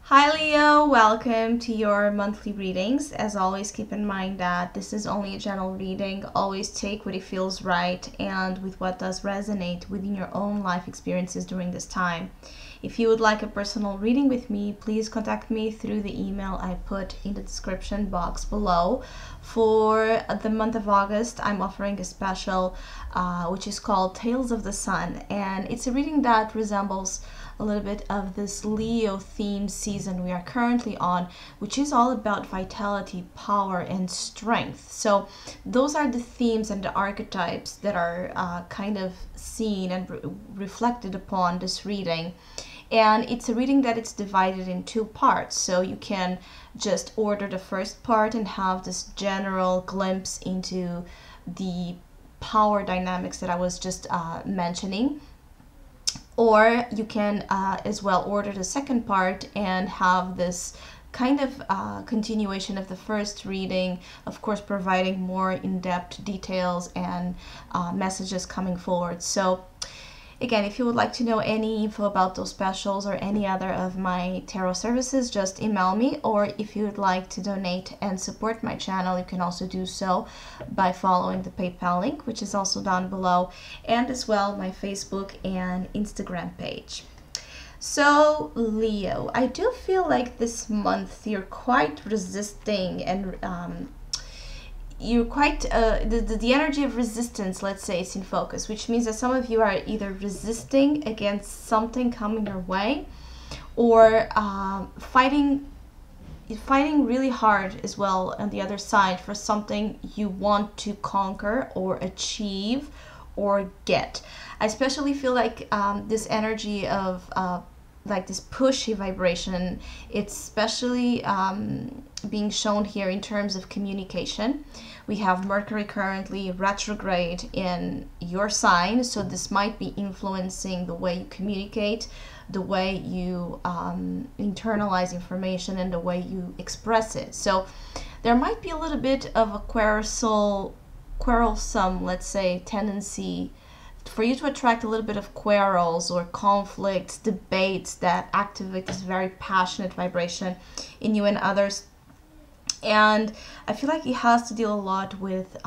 Hi Leo, welcome to your monthly readings. As always, keep in mind that this is only a general reading. Always take what it feels right and with what does resonate within your own life experiences during this time. If you would like a personal reading with me, please contact me through the email I put in the description box below. For the month of August, I'm offering a special which is called Tales of the Sun, and it's a reading that resembles a little bit of this Leo themed season we are currently on, which is all about vitality, power, and strength. So those are the themes and the archetypes that are kind of seen and reflected upon this reading. And it's a reading that it's divided in two parts, so you can just order the first part and have this general glimpse into the power dynamics that I was just mentioning. Or you can as well order the second part and have this kind of continuation of the first reading, of course providing more in-depth details and messages coming forward. So again, if you would like to know any info about those specials or any other of my tarot services, just email me. Or if you would like to donate and support my channel, you can also do so by following the PayPal link, which is also down below, and as well my Facebook and Instagram page. So Leo, I do feel like this month you're quite resisting and you're quite the energy of resistance, let's say, is in focus, which means that some of you are either resisting against something coming your way, or fighting really hard as well on the other side for something you want to conquer or achieve or get. I especially feel like this energy of like this pushy vibration, it's especially being shown here in terms of communication. We have Mercury currently retrograde in your sign, so this might be influencing the way you communicate, the way you internalize information, and the way you express it. So there might be a little bit of a quarrelsome, let's say, tendency for you to attract a little bit of quarrels or conflicts, debates that activate this very passionate vibration in you and others. And I feel like it has to deal a lot with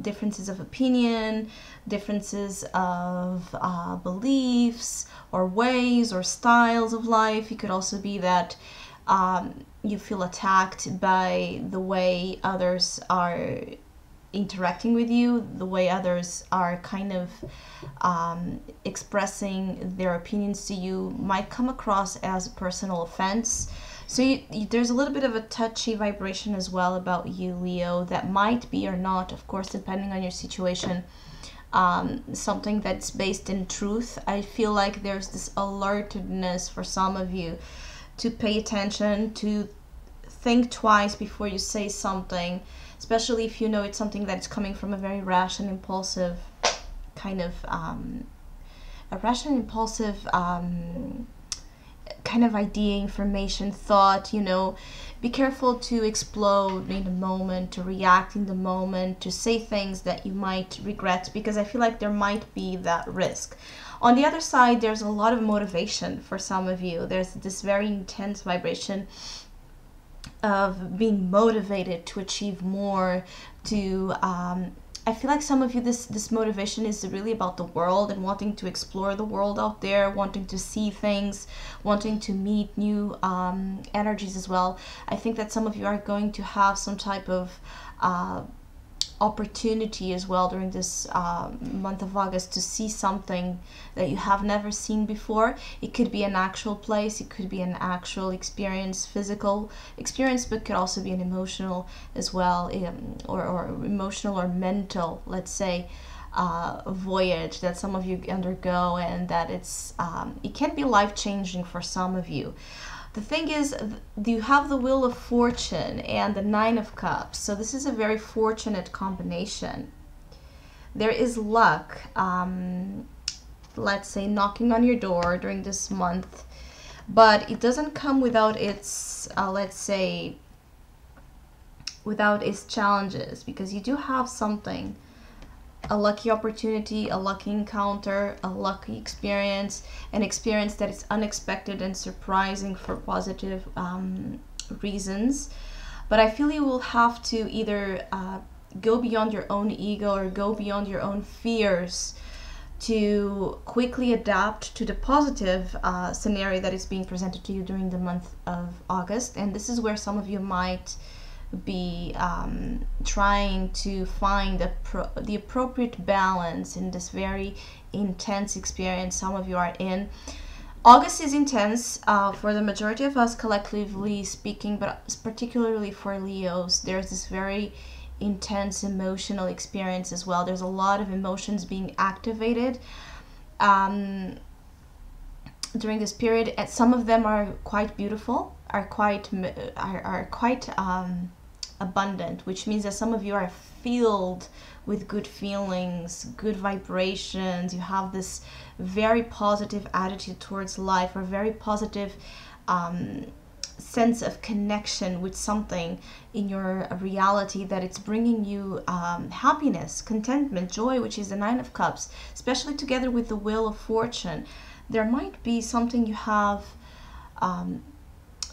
differences of opinion, differences of beliefs or ways or styles of life. It could also be that you feel attacked by the way others are interacting with you, the way others are kind of expressing their opinions to you might come across as a personal offense. So there's a little bit of a touchy vibration as well about you, Leo, that might be or not, of course, depending on your situation, something that's based in truth. I feel like there's this alertedness for some of you to pay attention, to think twice before you say something, especially if you know it's something that's coming from a very rash and impulsive kind of kind of idea, information, thought. Be careful to explode in the moment, to react in the moment, to say things that you might regret, because I feel like there might be that risk. On the other side, there's a lot of motivation for some of you. There's this very intense vibration of being motivated to achieve more, to I feel like some of you, this motivation is really about the world and wanting to explore the world out there, wanting to see things, wanting to meet new energies as well. I think that some of you are going to have some type of opportunity as well during this month of August to see something that you have never seen before. It could be an actual place, it could be an actual experience, physical experience, but could also be an emotional as well, or emotional or mental, let's say, voyage that some of you undergo, and that it can be life-changing for some of you. The thing is, you have the Wheel of Fortune and the Nine of Cups, so this is a very fortunate combination. There is luck, let's say, knocking on your door during this month, but it doesn't come without its, let's say, without its challenges, because you do have something a lucky opportunity, a lucky encounter, a lucky experience, an experience that is unexpected and surprising for positive reasons. But I feel you will have to either go beyond your own ego or go beyond your own fears to quickly adapt to the positive scenario that is being presented to you during the month of August. And this is where some of you might be trying to find the appropriate balance in this very intense experience some of you are in. August is intense for the majority of us, collectively speaking, but particularly for Leos. There's this very intense emotional experience as well. There's a lot of emotions being activated during this period, and some of them are quite beautiful, are quite abundant, which means that some of you are filled with good feelings, good vibrations. You have this very positive attitude towards life, or very positive sense of connection with something in your reality, that it's bringing you happiness, contentment, joy, which is the Nine of Cups, especially together with the Wheel of Fortune. There might be something you have,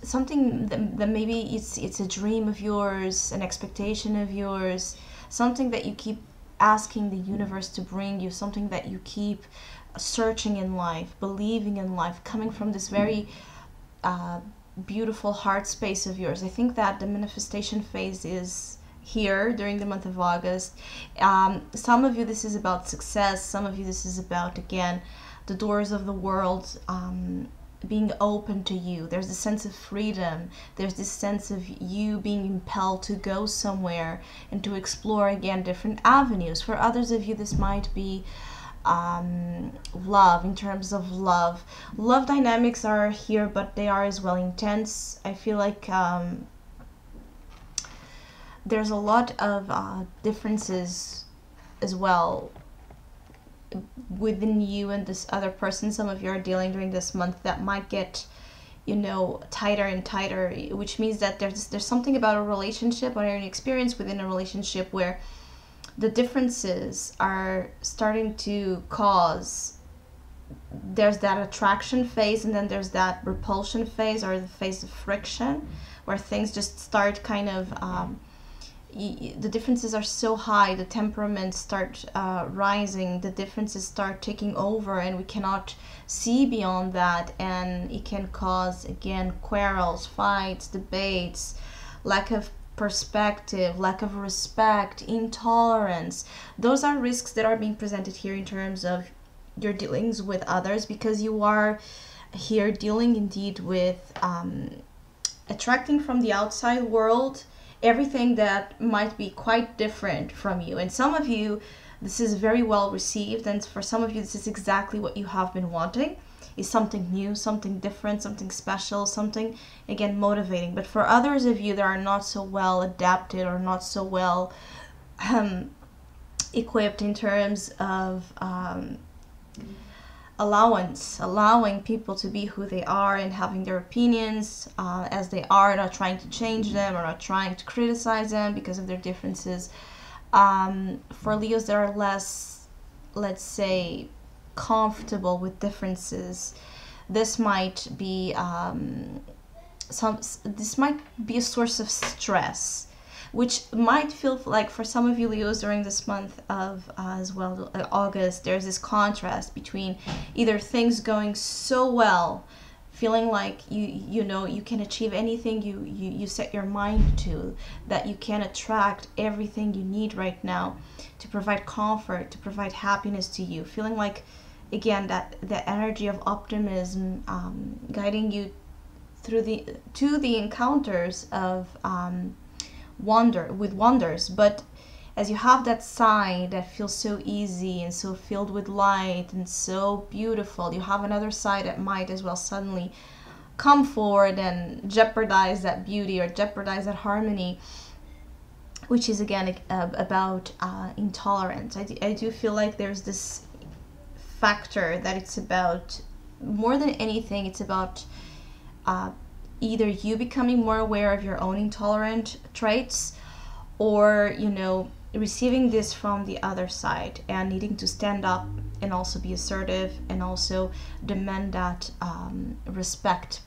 something that maybe it's a dream of yours, an expectation of yours, something that you keep asking the universe to bring you, something that you keep searching in life, believing in life, coming from this very beautiful heart space of yours. I think that the manifestation phase is here during the month of August. Some of you, this is about success. Some of you, this is about, again, the doors of the world being open to you. There's this sense of freedom. There's this sense of you being impelled to go somewhere and to explore, again, different avenues. For others of you, this might be love. In terms of love dynamics are here, but they are as well intense. I feel like there's a lot of differences as well within you and this other person some of you are dealing during this month that might get, you know, tighter and tighter, which means that there's something about a relationship or an experience within a relationship where the differences are starting to cause, there's that attraction phase, and then there's that repulsion phase, or the phase of friction, where things just start kind of the differences are so high, the temperaments start rising, the differences start taking over, and we cannot see beyond that, and it can cause, again, quarrels, fights, debates, lack of perspective, lack of respect, intolerance. Those are risks that are being presented here in terms of your dealings with others, because you are here dealing indeed with attracting from the outside world everything that might be quite different from you. And some of you, this is very well received, and for some of you, this is exactly what you have been wanting, is something new, something different, something special, something, again, motivating. But for others of you that are not so well adapted or not so well equipped in terms of allowing people to be who they are and having their opinions as they are, not trying to change them or not trying to criticize them because of their differences. For Leos that are less, let's say, comfortable with differences, this might be this might be a source of stress, which might feel like for some of you Leos during this month of as well, August, there's this contrast between either things going so well, feeling like you know you can achieve anything you set your mind to, that you can attract everything you need right now to provide comfort, to provide happiness to you, feeling like, again, that energy of optimism guiding you through the encounters of wonders. But as you have that side that feels so easy and so filled with light and so beautiful, you have another side that might as well suddenly come forward and jeopardize that beauty or jeopardize that harmony, which is, again, about intolerance. I do feel like there's this factor that it's about, more than anything, it's about either you becoming more aware of your own intolerant traits, or, you know, receiving this from the other side and needing to stand up and also be assertive and also demand that respect,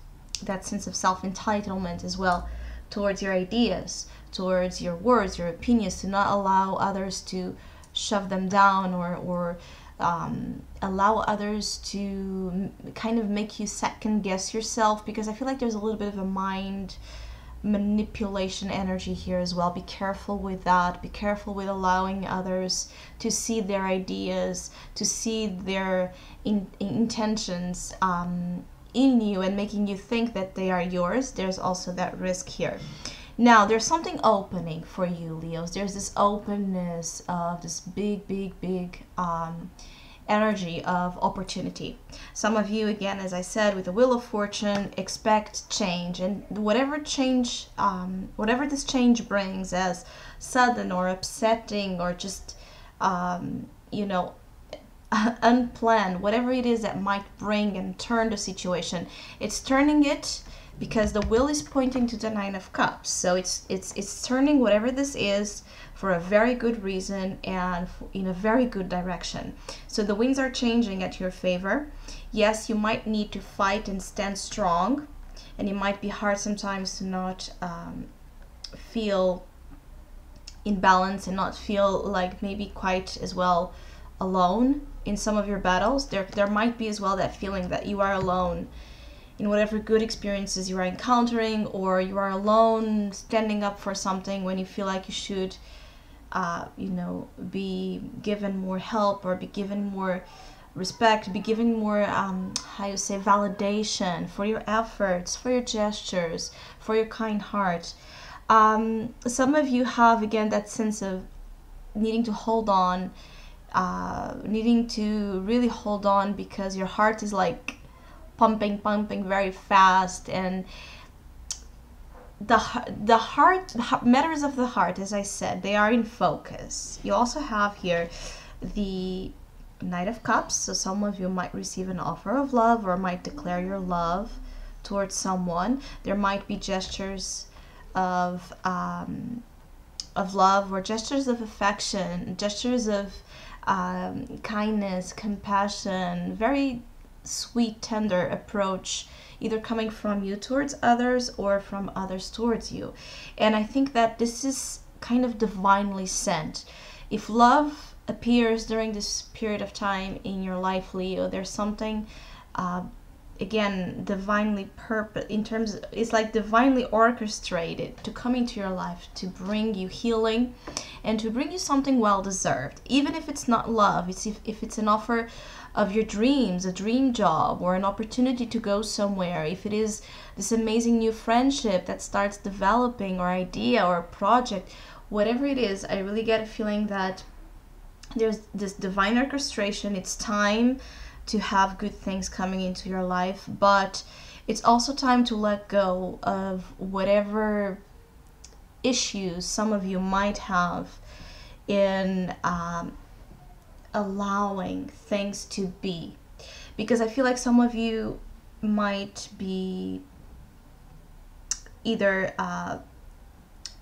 that sense of self-entitlement as well towards your ideas, towards your words, your opinions, to not allow others to shove them down, or allow others to kind of make you second guess yourself, because I feel like there's a little bit of a mind manipulation energy here as well. Be careful with that. Be careful with allowing others to see their ideas, to see their intentions in you and making you think that they are yours. There's also that risk here. Now, there's something opening for you, Leos. There's this openness of this big energy of opportunity. Some of you, again, as I said, with the Wheel of Fortune, expect change, and whatever change, whatever this change brings, as sudden or upsetting or just, you know, unplanned, whatever it is that might bring and turn the situation, it's turning it, because the wheel is pointing to the Nine of Cups. So it's turning whatever this is for a very good reason and in a very good direction. So the winds are changing at your favor. Yes, you might need to fight and stand strong, and it might be hard sometimes to not feel in balance and not feel like maybe quite as well alone in some of your battles. There might be as well that feeling that you are alone in whatever good experiences you are encountering, or you are alone standing up for something when you feel like you should, you know, be given more help or be given more respect, be given more, how you say, validation for your efforts, for your gestures, for your kind heart. Some of you have, again, that sense of needing to hold on, needing to really hold on because your heart is like pumping very fast, and the heart, matters of the heart, as I said, they are in focus. You also have here the Knight of Cups, so some of you might receive an offer of love or might declare your love towards someone. There might be gestures of love or gestures of affection, gestures of kindness, compassion, very sweet, tender approach, either coming from you towards others or from others towards you. And I think that this is kind of divinely sent. If love appears during this period of time in your life, Leo, there's something again divinely in terms of, it's like divinely orchestrated to come into your life to bring you healing and to bring you something well deserved, even if it's not love. It's if it's an offer of your dreams, a dream job, or an opportunity to go somewhere, if it is this amazing new friendship that starts developing, or idea or project, whatever it is, I really get a feeling that there's this divine orchestration. It's time to have good things coming into your life, but it's also time to let go of whatever issues some of you might have in allowing things to be, because I feel like some of you might be either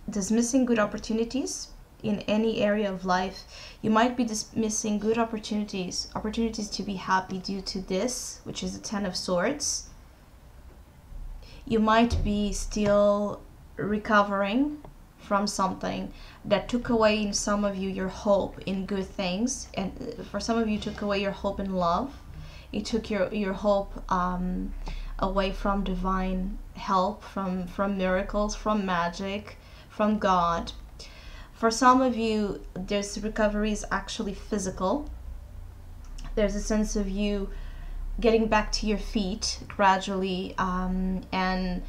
dismissing good opportunities in any area of life. You might be dismissing good opportunities to be happy due to this, which is the Ten of Swords. You might be still recovering from something that took away in some of you your hope in good things, and for some of you took away your hope in love. It took your hope away from divine help, from miracles, from magic, from God. For some of you, this recovery is actually physical. There's a sense of you getting back to your feet gradually, and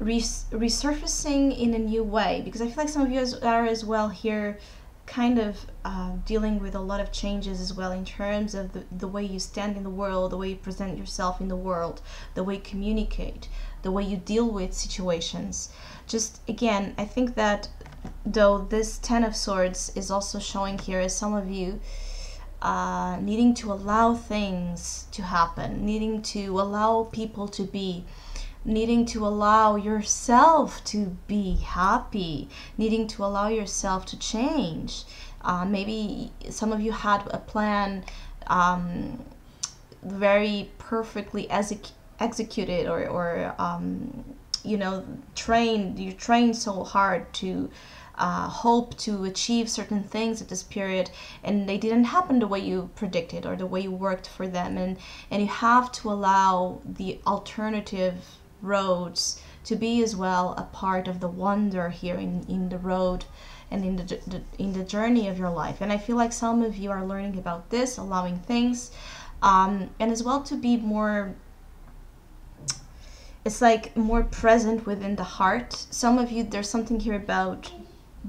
resurfacing in a new way, because I feel like some of you are as well here kind of dealing with a lot of changes as well in terms of the way you stand in the world, the way you present yourself in the world, the way you communicate, the way you deal with situations. Just again, I think that though this Ten of Swords is also showing here as some of you needing to allow things to happen, needing to allow people to be, needing to allow yourself to be happy, needing to allow yourself to change. Maybe some of you had a plan, very perfectly executed, or you trained so hard to hope to achieve certain things at this period, and they didn't happen the way you predicted or the way you worked for them, and you have to allow the alternative roads to be as well a part of the wonder here in the road and in the journey of your life. And I feel like some of you are learning about this, allowing things, and as well to be more, it's like more present within the heart. Some of you, there's something here about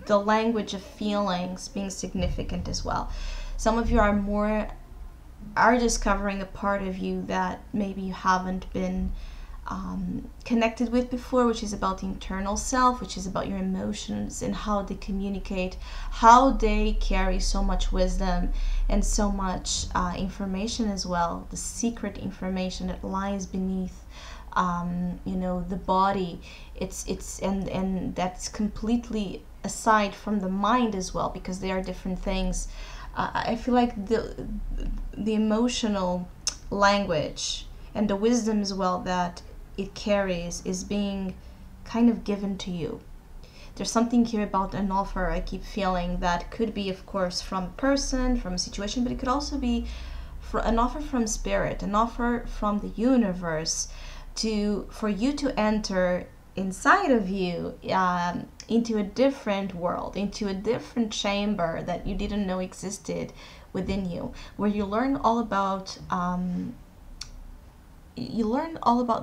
the language of feelings being significant as well. Some of you are discovering a part of you that maybe you haven't been connected with before, which is about the internal self, which is about your emotions and how they communicate, how they carry so much wisdom and so much information as well, the secret information that lies beneath the body. And that's completely aside from the mind as well, because they are different things. I feel like the emotional language and the wisdom as well that it carries is being kind of given to you. There's something here about an offer I keep feeling that could be, of course, from a person, from a situation, but it could also be an offer from spirit, an offer from the universe for you to enter inside of you, into a different world, into a different chamber that you didn't know existed within you, where you learn all about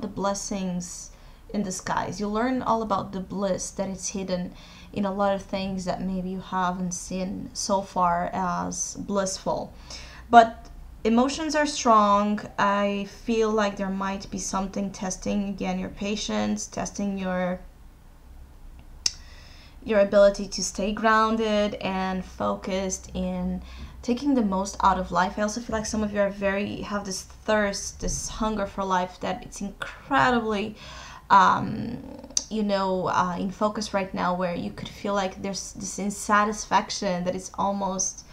the blessings in disguise. You learn all about the bliss that is hidden in a lot of things that maybe you haven't seen so far as blissful. But emotions are strong. I feel like there might be something testing again your patience, testing your ability to stay grounded and focused in taking the most out of life. I also feel like some of you have this thirst, this hunger for life that it's incredibly in focus right now, where you could feel like there's this insatisfaction that is almost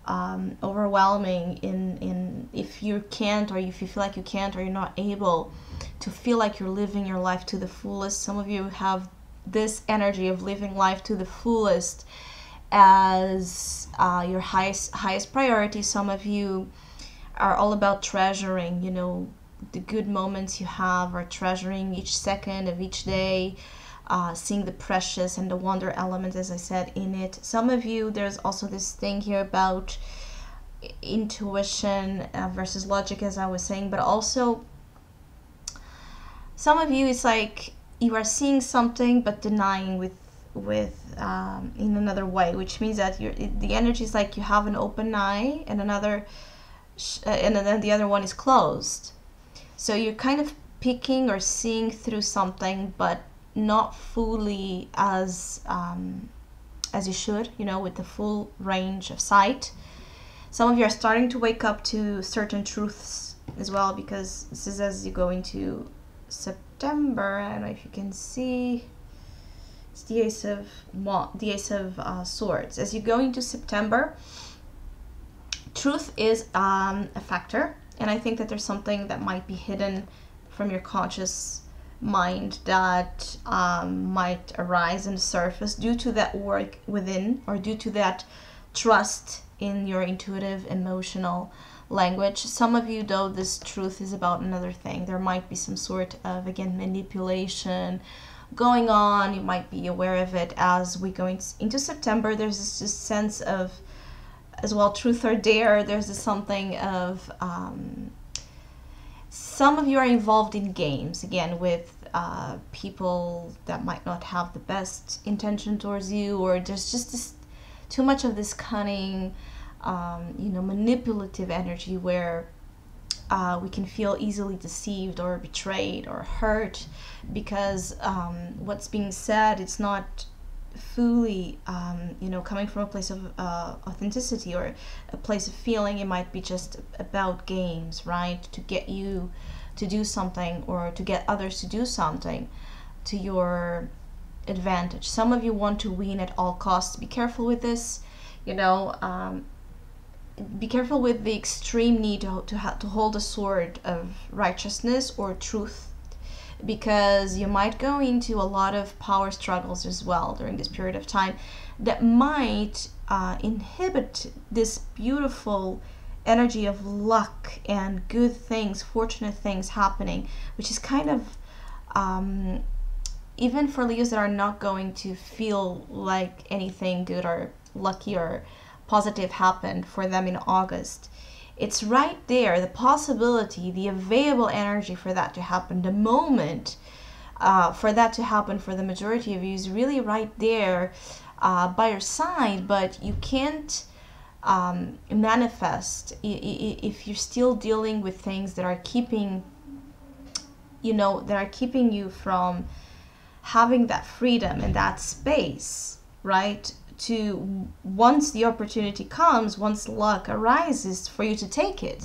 overwhelming in if you can't, or if you feel like you can't, or you're not able to feel like you're living your life to the fullest. Some of you have this energy of living life to the fullest as your highest priority. Some of you are all about treasuring, the good moments you have, or treasuring each second of each day, seeing the precious and the wonder element, as I said, in it. Some of you, there's also this thing here about intuition versus logic, as I was saying, but also some of you, it's like you are seeing something but denying with in another way, which means that the energy is like you have an open eye and and then the other one is closed. So you're kind of picking or seeing through something, but not fully as you should, with the full range of sight. Some of you are starting to wake up to certain truths as well, because this is as you go into September. I don't know if you can see, it's the Ace of Swords. As you go into September, truth is a factor, and I think that there's something that might be hidden from your conscious mind that might arise and surface due to that work within, or due to that trust in your intuitive emotional language. Some of you, though, this truth is about another thing. There might be some sort of, again, manipulation going on. You might be aware of it as we go into September. There's this sense of, as well, truth or dare. There's this something of some of you are involved in games, again, with people that might not have the best intention towards you, or there's just too much of this cunning, manipulative energy where we can feel easily deceived or betrayed or hurt, because what's being said, it's not fully coming from a place of authenticity or a place of feeling. It might be just about games, right, to get you to do something or to get others to do something to your advantage. Some of you want to win at all costs. Be careful with this. You know, be careful with the extreme need to hold a sword of righteousness or truth, because you might go into a lot of power struggles as well during this period of time that might inhibit this beautiful energy of luck and good things, fortunate things happening, which is kind of even for Leos that are not going to feel like anything good or lucky or positive happened for them in August. It's right there, the possibility, the available energy for that to happen, the moment for that to happen for the majority of you is really right there by your side, but you can't manifest if you're still dealing with things that are keeping, you know, that are keeping you from having that freedom and that space, right? To once the opportunity comes, once luck arises, for you to take it,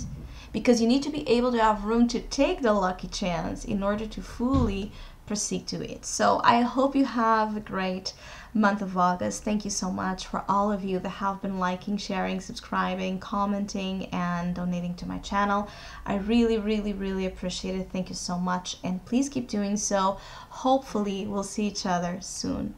because you need to be able to have room to take the lucky chance in order to fully proceed to it. So I hope you have a great month of August. Thank you so much for all of you that have been liking, sharing, subscribing, commenting, and donating to my channel. I really, really, really appreciate it. Thank you so much, and please keep doing so. Hopefully we'll see each other soon.